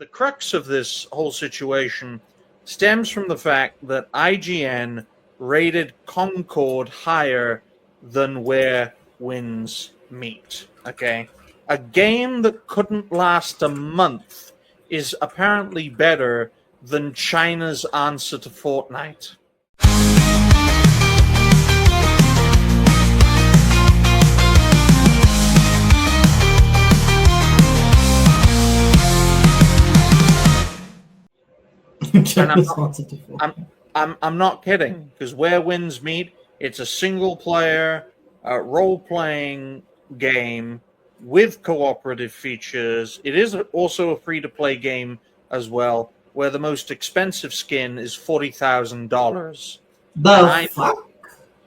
the crux of this whole situation stems from the fact that IGN rated Concord higher than Where Winds Meet. Okay, a game that couldn't last a month is apparently better than China's answer to Fortnite. I'm not kidding, because Where Winds Meet, it's a single-player role-playing game with cooperative features. It is also a free-to-play game as well, where the most expensive skin is $40,000. The fuck?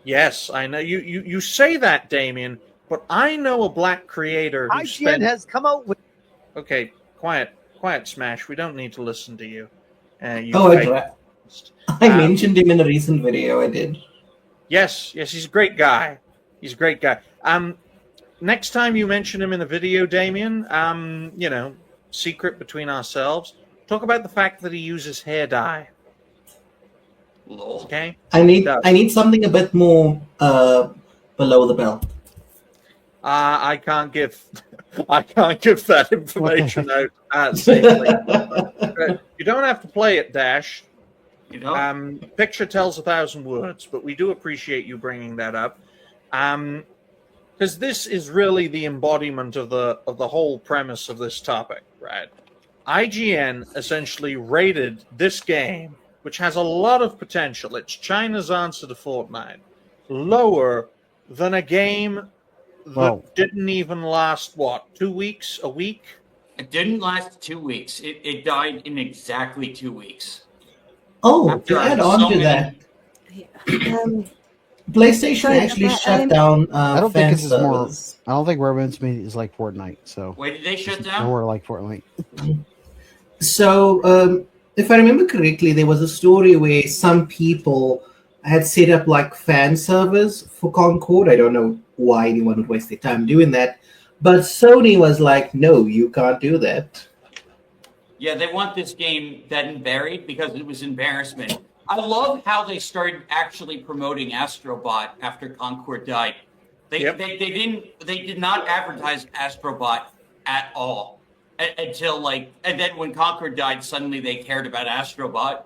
Yes, I know. You say that, Damien, but I know a black creator who IGN has come out with... Okay, quiet, Smash. We don't need to listen to you. I mentioned him in a recent video. I did. Yes, he's a great guy. Next time you mention him in a video, Damien, secret between ourselves, talk about the fact that he uses hair dye. Okay. I need something a bit more below the belt. I can't give that information out safely. You don't have to play it, Dash. You know? Picture tells 1,000 words, but we do appreciate you bringing that up, because this is really the embodiment of the whole premise of this topic, right? IGN essentially rated this game, which has a lot of potential. It's China's answer to Fortnite, lower than a game that didn't even last, 2 weeks, a week? It didn't last 2 weeks. It died in exactly 2 weeks. Oh, to add on to that, PlayStation actually shut down I don't think fan it's more. servers. I don't think Where Winds Meet is like Fortnite. So Wait, did they shut down? More like Fortnite. So, if I remember correctly, there was a story where some people had set up like fan servers for Concord. I don't know why anyone would waste their time doing that, but Sony was like, "No, you can't do that." Yeah, they want this game dead and buried because it was embarrassment. I love how they started actually promoting Astrobot after Concord died. They did not advertise Astrobot at all until and then when Concord died, suddenly they cared about Astrobot.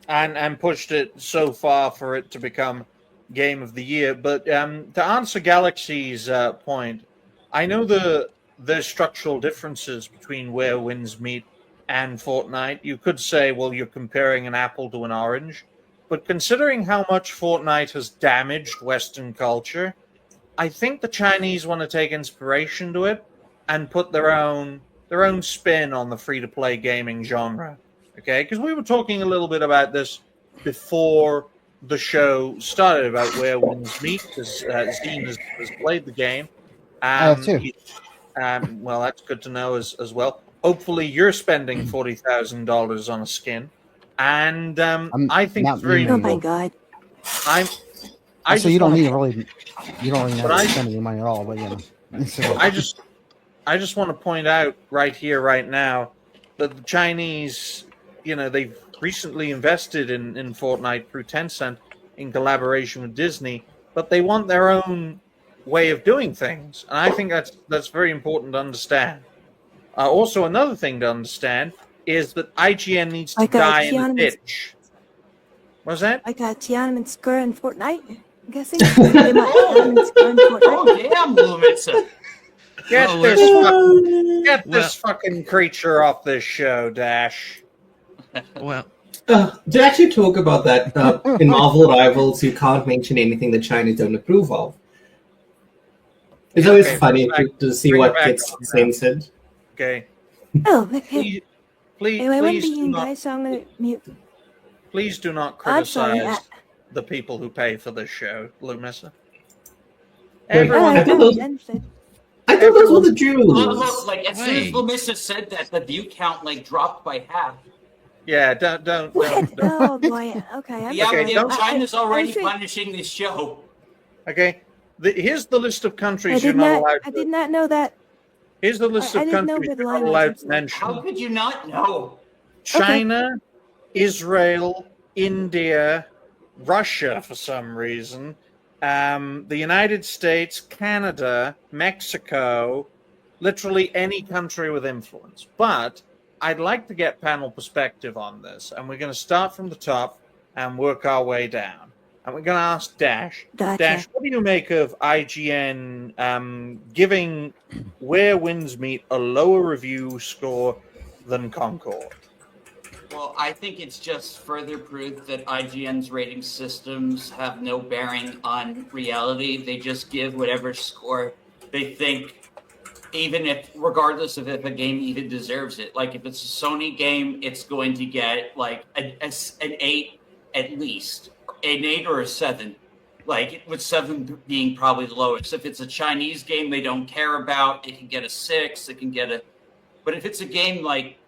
And pushed it so far for it to become Game of the Year. But to answer Galaxy's point, I know there's structural differences between Where Winds Meet and Fortnite. You could say, well, you're comparing an apple to an orange. But considering how much Fortnite has damaged Western culture, I think the Chinese want to take inspiration to it and put their own spin on the free-to-play gaming genre. Okay, because we were talking a little bit about this before the show started about Where Winds Meet, because Zine has played the game. I have too. Well, that's good to know as well. Hopefully, you're spending $40,000 on a skin, and I think it's very. Oh my god! So you don't need you don't really have to spend any money at all, but I just want to point out right here, right now, that the Chinese, they've recently invested in Fortnite through Tencent in collaboration with Disney, but they want their own way of doing things, and I think that's very important to understand. Also, another thing to understand is that IGN needs to die in a ditch. What's that? Like a Tiananmen Square in Fortnite, I'm guessing. Tiananmen Square in Fortnite. Oh, damn, Lumisa. Get this fucking creature off this show, Dash. Well, to actually talk about that, in Marvel Rivals, you can't mention anything the Chinese don't approve of. It's always funny to see what gets censored. Okay. Oh, okay. Please do not. So I'm gonna mute. Please do not criticize the people who pay for this show, Lumisa. I thought those were the Jews. Look, as soon as Lumisa said that, the view count dropped by half. Yeah, don't. Oh boy. Okay. China's already punishing this show. Okay. Here's the list of countries you're not allowed to. I did not know that. Here's the list I of didn't know countries where the you're line not was. allowed I'm to sorry. mention. How could you not know? China, Israel, India, Russia for some reason, the United States, Canada, Mexico, literally any country with influence. But I'd like to get panel perspective on this, and we're going to start from the top and work our way down. And we're going to ask Dash. Gotcha. Dash, what do you make of IGN giving Where Winds Meet a lower review score than Concord? Well, I think it's just further proof that IGN's rating systems have no bearing on reality. They just give whatever score they think, even if, regardless of if a game even deserves it. Like if it's a Sony game, it's going to get like an 8 at least, an 8 or a 7. Like with 7 being probably the lowest. If it's a Chinese game they don't care about, it can get a 6. It can get a. But if it's a game like.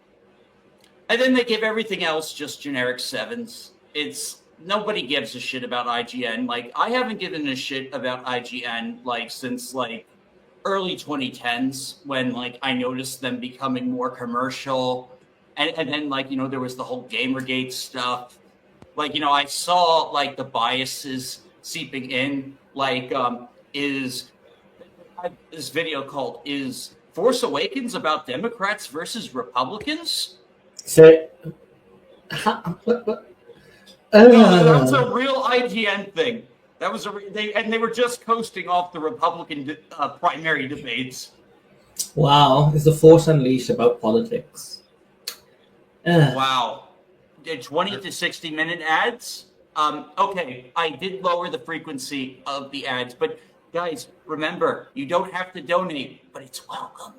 And then they give everything else just generic 7s. It's nobody gives a shit about IGN. Like I haven't given a shit about IGN like since like early 2010s when like I noticed them becoming more commercial, and then like there was the whole Gamergate stuff. Like I saw like the biases seeping in. Like is this video called "Is Force Awakens about Democrats versus Republicans?" So, No, that was a real IGN thing. That was they were just coasting off the Republican primary debates. wow, is the Force Unleashed about politics? Wow, 20 to 60-minute ads. Okay, I did lower the frequency of the ads, but guys, remember, you don't have to donate, but it's welcomed.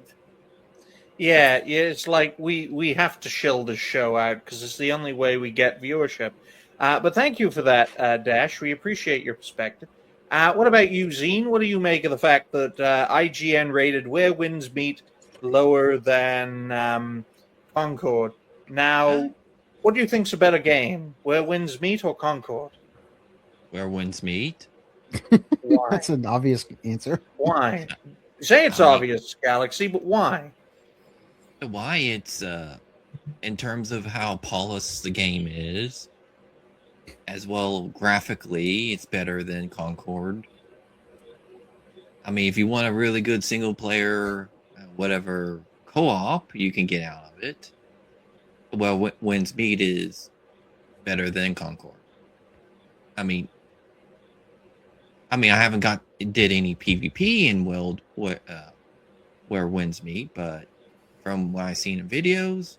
Yeah, it's like we have to shill this show out because it's the only way we get viewership. But thank you for that, Dash. We appreciate your perspective. What about you, Zine? What do you make of the fact that IGN rated Where Winds Meet lower than Concord? Now, what do you think's a better game, Where Winds Meet or Concord? Where Winds Meet? Why? That's an obvious answer. Why? You say it's obvious, Galaxy, but why? Why? It's in terms of how polished the game is, as well graphically, it's better than Concord. I mean, if you want a really good single player, whatever co-op, you can get out of it. Well, Winds Meet is better than Concord. I mean, I haven't did any PvP in Where Winds Meet, but from what I've seen in videos,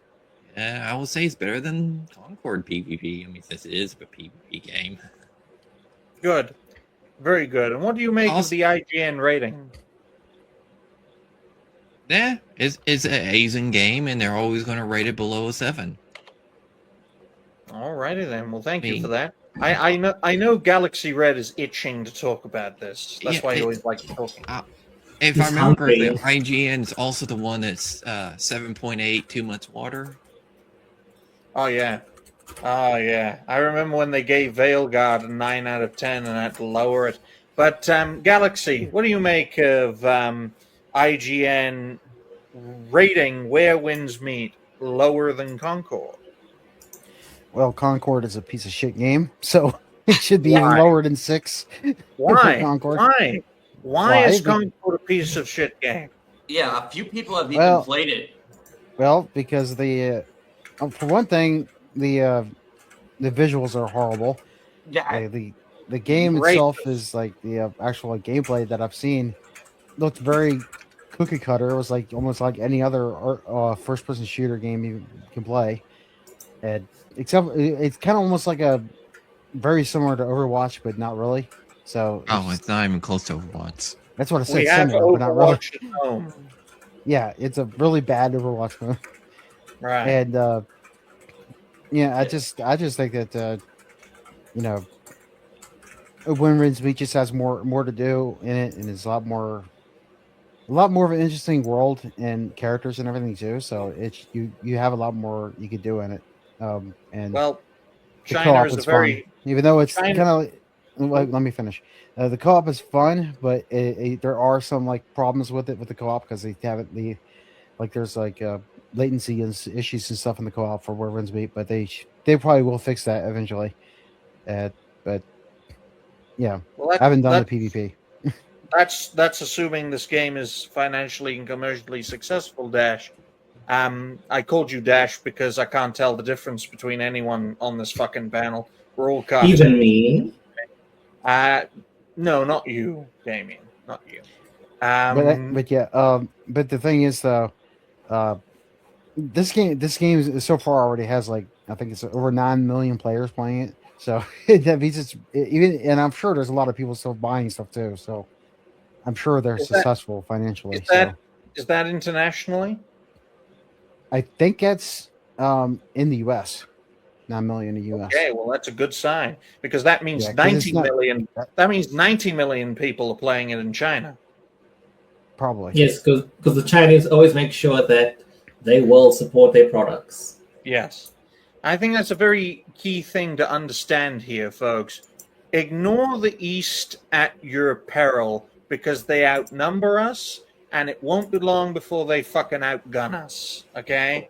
I would say it's better than Concord PvP. I mean, since it is a PvP game. Good. Very good. And what do you make of the IGN rating? Yeah, it's an Asian game, and they're always going to rate it below a 7. Alrighty then. Well, thank you for that. I know Galaxy Red is itching to talk about this. That's why he always likes talking. If I remember correctly, IGN is also the one that's 7.8, too much water. Oh yeah. I remember when they gave Veilguard a 9 out of 10 and had to lower it. But Galaxy, what do you make of IGN rating Where Winds Meet lower than Concord? Well, Concord is a piece of shit game, so it should be even lower than 6. Why? Concord. Why is Concord a piece of shit game? Yeah, a few people have even played it. Well, because for one thing, the visuals are horrible. Yeah. The game itself is like the actual gameplay that I've seen looked very cookie cutter. It was like almost like any other first person shooter game you can play, and except it's kind of almost like a very similar to Overwatch, but not really. So it's not even close to Overwatch. That's what I said. Similar, but not really. Yeah, it's a really bad Overwatch mode. Right. And I just think that When Winds Meet just has more to do in it, and it's a lot more of an interesting world and characters and everything too. So it's you have a lot more you could do in it. And China is fun, even though it's kind of. Let me finish. The co-op is fun, but there are some like problems with it with the co-op because they like there's like latency and issues and stuff in the co-op for where runs meet, but they probably will fix that eventually. But yeah, Well, I haven't done the PvP. That's assuming this game is financially and commercially successful, Dash. I called you Dash because I can't tell the difference between anyone on this fucking panel. We're all cartoons. Even me. No, not you, Damien. Not you. But the thing is though, this game so far already has like I think it's over 9 million players playing it. So that means it's even, and I'm sure there's a lot of people still buying stuff too. So I'm sure they're successful financially. Is that internationally? I think that's in the U.S. 9 million in the U.S. Okay, well that's a good sign because that means 90 million. That means 90 million people are playing it in China. Probably. Yes, because the Chinese always make sure that they will support their products. Yes. I think that's a very key thing to understand here, folks. Ignore the East at your peril because they outnumber us, and it won't be long before they fucking outgun us, okay?